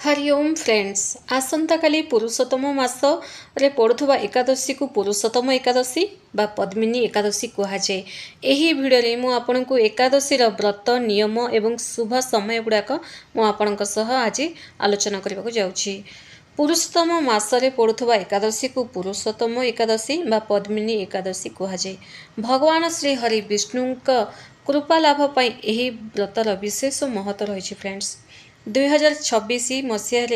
Hariom friends आसंता काली पुरुषोत्तम मास रे पड़ुवा एकादशी को पुरुषोत्तम एकादशी बा पद्मिनी एकादशी कहुए। यही भिडियो मु आपनको एकादशी व्रत नियम एवं शुभ समय गुड़ाक मुझे आज आलोचना करने को जाऊँगी। पुरुषोत्तम मासरे पड़ुवा एकादशी को पुरुषोत्तम एकादशी बा पद्मिनी एकादशी कहुए। भगवान श्री हरि विष्णु कृपा लाभ पाई यही व्रतर विशेष महत्व रही। फ्रेंड्स 2026 मसीह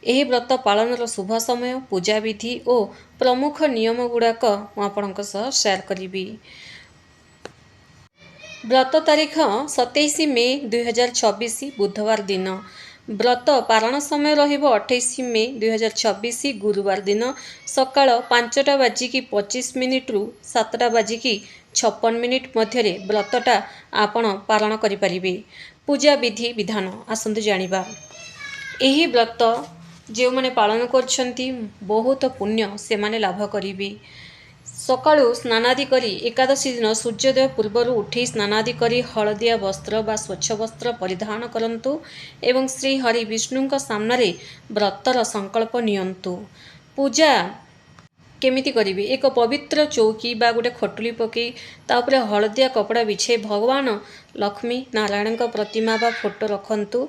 यह व्रत पालन शुभ समय पूजा विधि और प्रमुख नियम गुड़ाक मुझे शेयर करी। व्रत तारीख 27 मे 2026 बुधवार दिन। व्रत पारण समय रहिबो 28 मे 2026 गुरुवार दिन सकाळ 5टा बाजिकी 25 मिनिट रु 7टा बाजिकी 56 मिनिट मध्य व्रतटा आपण पारण करि परिबे। पूजा विधि विधान आसंतु जानिबा। एही व्रत जो माने पालन करछंती बहुत पुण्य से माने लाभ करिवे। सकाळु स्नानादि करी एकादशी दिन सूर्योदय पूर्वर उठी स्नानादि करी हलदिया वस्त्र बा स्वच्छ वस्त्र परिधान करंतु एवं श्री हरि विष्णु सामने व्रतर संकल्प नियंतु। पूजा केमिति करिवे? एक पवित्र चौकी बा गोटे खटुली पकई तापरे हलदिया कपड़ा बिछे भगवान लक्ष्मी नारायण प्रतिमा बा फोटो रखंतु।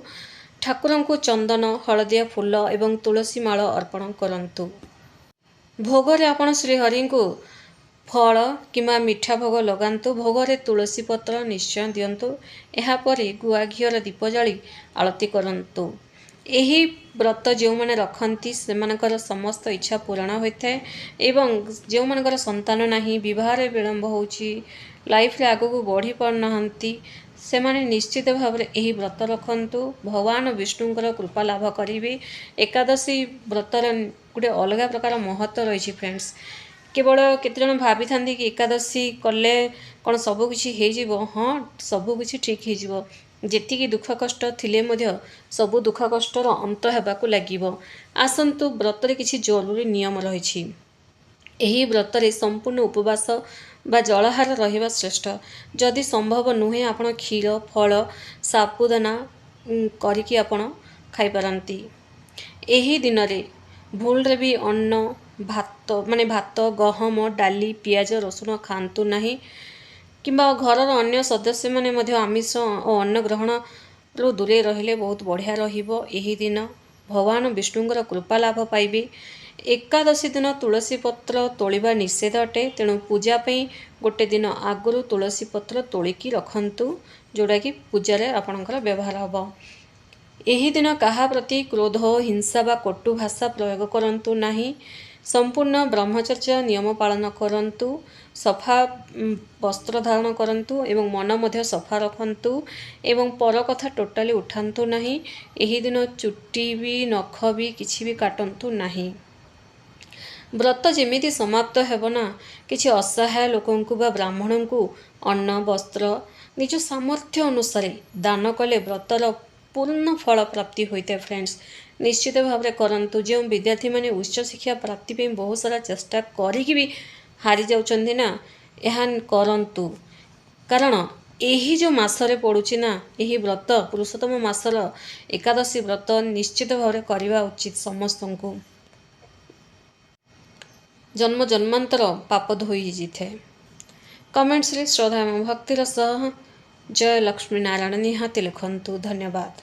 ठाकुर को चंदन हलदिया फूल एवं तुलसी माल अर्पण करंतु। भोगरे आपण श्री हरि को फल किमा मिठा भोग लगांतु। भोगरे तुलसी पत्र निश्चय दियंतु। एहापर गुआ घीर दीप जाली आलती करंतु। एही व्रत जो माने रखंती सेमानकर समस्त इच्छा पूर्ण होता है एवं जो मानकर संतान नहीं विवाह विलंब होची लाइफ रे आगो को बढ़ी पारनाहंती से माने निश्चित भाव में यही व्रत रखंतु। भगवान विष्णुंकर कृपा लाभ करिवे। एकादशी व्रतर गोटे अलग प्रकार महत्व रही। फ्रेंड्स केवल केते जन भाभी थांती कि एकादशी कले कौन सबकिछि हे जिवो। हाँ सबकिछि ठीक हे जिवो। जेतिकी दुख कष्ट थिले मध्य सबु दुख कष्टर अंत हेबाकु लागिवो। आसंतु व्रतरे किछि जरूरी नियम रही। एही व्रतरे संपूर्ण उपवास बा जलाहार रहिबा श्रेष्ठ। जदि संभव नुहे आपण क्षीर फल साबुदाना करिकी आपण खाई पारंती। एही दिन रे भूल रे भी अन्न भात माने भात गहम डाली पियाज रसुण खांतु नहीं किंबा घरर अन्य सदस्य माने मध्य आमिष और अन्न ग्रहण रो दूरे रहिले बहुत बढ़िया रहिबो। एही दिन भगवान विष्णुंकर कृपा लाभ पाइबे। एकादशी दिन तुलसी पत्र तोलिबा निषेध अटे। तेणु पूजा पई गोटे दिन आगुरु तुलसी पत्र तोलिकी रखंतु जोड़ा कि पूजा रे आपणकर व्यवहार हबो। एही दिन कहा प्रति क्रोध हिंसा बा कटु भाषा प्रयोग करंतु नहीं। संपूर्ण ब्रह्मचर्य नियम पालन करंतु। सफा वस्त्र धारण करंतु एवं मन मध्य सफा रखंतु एवं पर कथा टोटाली उठांतु नहीं। एही दिन चुट्टी भी नख भी किछि भी काटंतु नहीं। व्रत जेमिति समाप्त हेबना किछि असहाय लोकंकु बा ब्राह्मण को अन्न वस्त्र निज सामर्थ्य अनुसार दान कले व्रतर पूर्ण फल प्राप्ति होता है। फ्रेंड्स निश्चित भाव में करंतु। जो विद्यार्थी माने उच्च शिक्षा प्राप्ति पे बहुत सारा चेष्टा करिकी भी हारी जाउचंदी ना एहा करंतु। कारण यही जो मासरे पड़ुची ना यही व्रत पुरुषोत्तम मासर एकादशी व्रत निश्चित भाव में करवा उचित। समस्त को जन्म जन्मांतर पाप धोई जाए। कमेंट्स रे श्रद्धा एवं भक्तिर सह जय लक्ष्मी नारायण निहाती लिखंतु। धन्यवाद।